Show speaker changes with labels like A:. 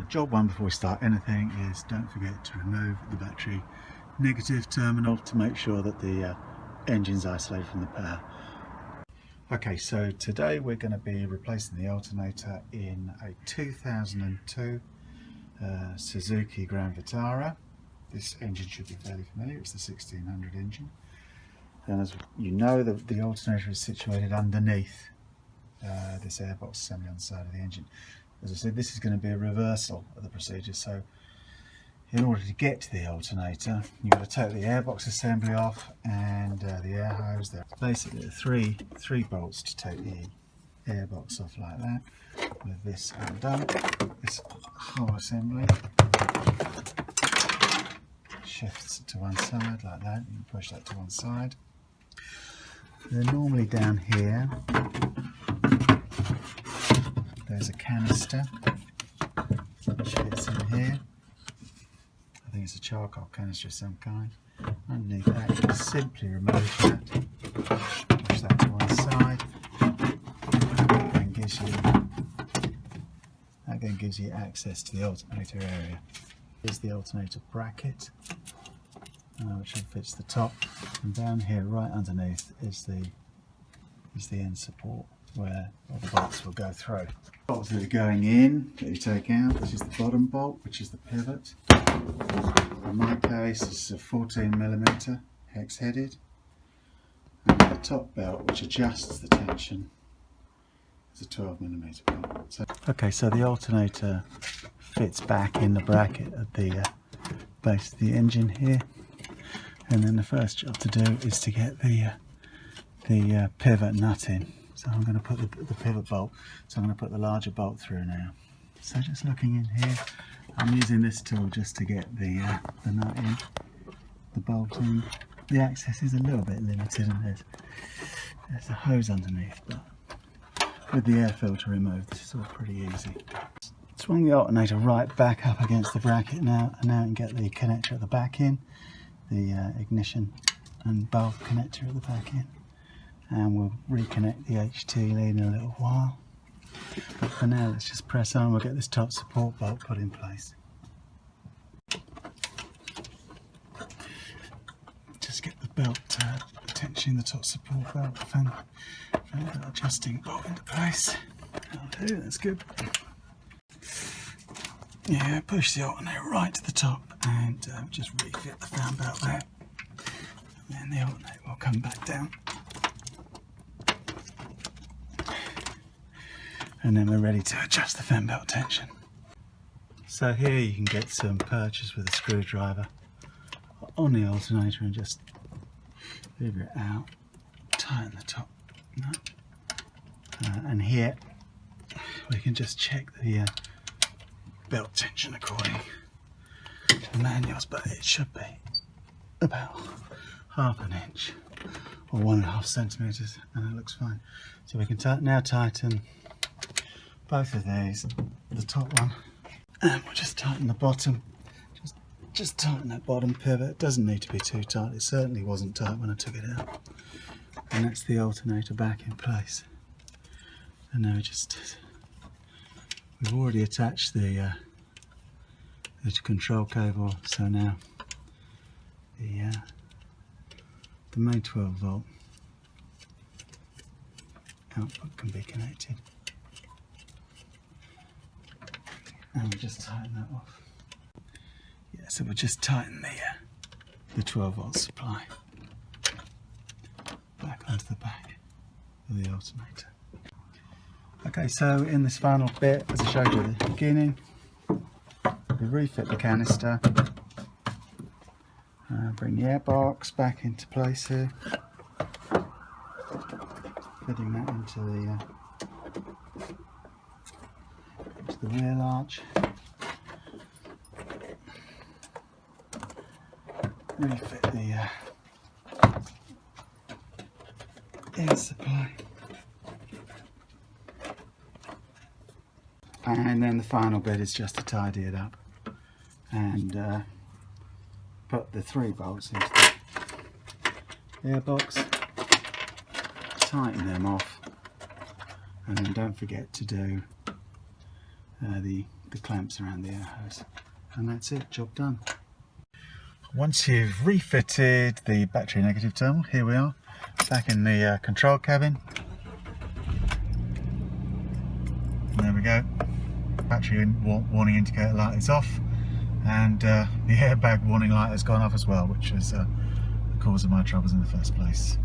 A: Job one before we start anything is don't forget to remove the battery negative terminal to make sure that the engine's isolated from the power. Okay, so today we're going to be replacing the alternator in a 2002 Suzuki Grand Vitara. This engine should be fairly familiar, it's the 1600 engine. And as you know, the alternator is situated underneath this airbox assembly on the side of the engine. As I said, this is going to be a reversal of the procedure, so in order to get to the alternator you've got to take the airbox assembly off and the air hose. There are basically three bolts to take the airbox off like that. With this undone, this whole assembly shifts to one side like that. You can push that to one side. Then normally down here there's a canister which fits in here. I think it's a charcoal canister of some kind. Underneath that you can simply remove that, push that to one side, and that then gives you access to the alternator area. Here's the alternator bracket, which fits the top, and down here right underneath is the end support where all the bolts will go through. Bolts that are going in that you take out, this is the bottom bolt, which is the pivot. In my case this is a 14mm hex headed, and the top belt which adjusts the tension is a 12mm belt. So the alternator fits back in the bracket at the base of the engine here, and then the first job to do is to get the pivot nut in. So I'm going to put the pivot bolt, so I'm going to put the larger bolt through now. So just looking in here, I'm using this tool just to get the nut in, the bolt in. The access is a little bit limited and there's a hose underneath, but with the air filter removed this is all pretty easy. Swing the alternator right back up against the bracket now, and now you can get the connector at the back in, the ignition and bulb connector at the back in. And we'll reconnect the HT lead in a little while. But for now, let's just press on. We'll get this top support bolt put in place. Just get the belt tension, the top support belt, fan adjusting bolt into place. That'll do, that's good. Yeah, push the alternator right to the top and just refit the fan belt there. And then the alternator will come back down. And then we're ready to adjust the fan belt tension. So here you can get some purchase with a screwdriver on the alternator and just lever it out, tighten the top nut, and here we can just check the belt tension according to the manuals, but it should be about ½ inch or 1.5 centimeters, and it looks fine. So we can now tighten both of these, the top one, and we'll just tighten the bottom. Just tighten that bottom pivot. It doesn't need to be too tight. It certainly wasn't tight when I took it out. And that's the alternator back in place. And now we've already attached the control cable, so now the main 12-volt output can be connected. And we'll just tighten that off. Yeah, so we'll just tighten the 12-volt supply back onto the back of the alternator. Okay, so in this final bit, as I showed you at the beginning, we refit the canister, bring the airbox back into place here, fitting that into the rear arch. Refit the air supply, and then the final bit is just to tidy it up and put the 3 bolts into the airbox, tighten them off, and then don't forget to do the the clamps around the air hose. And that's it, job done. Once you've refitted the battery negative terminal, here we are, back in the control cabin. And there we go, battery warning indicator light is off, and the airbag warning light has gone off as well, which is the cause of my troubles in the first place.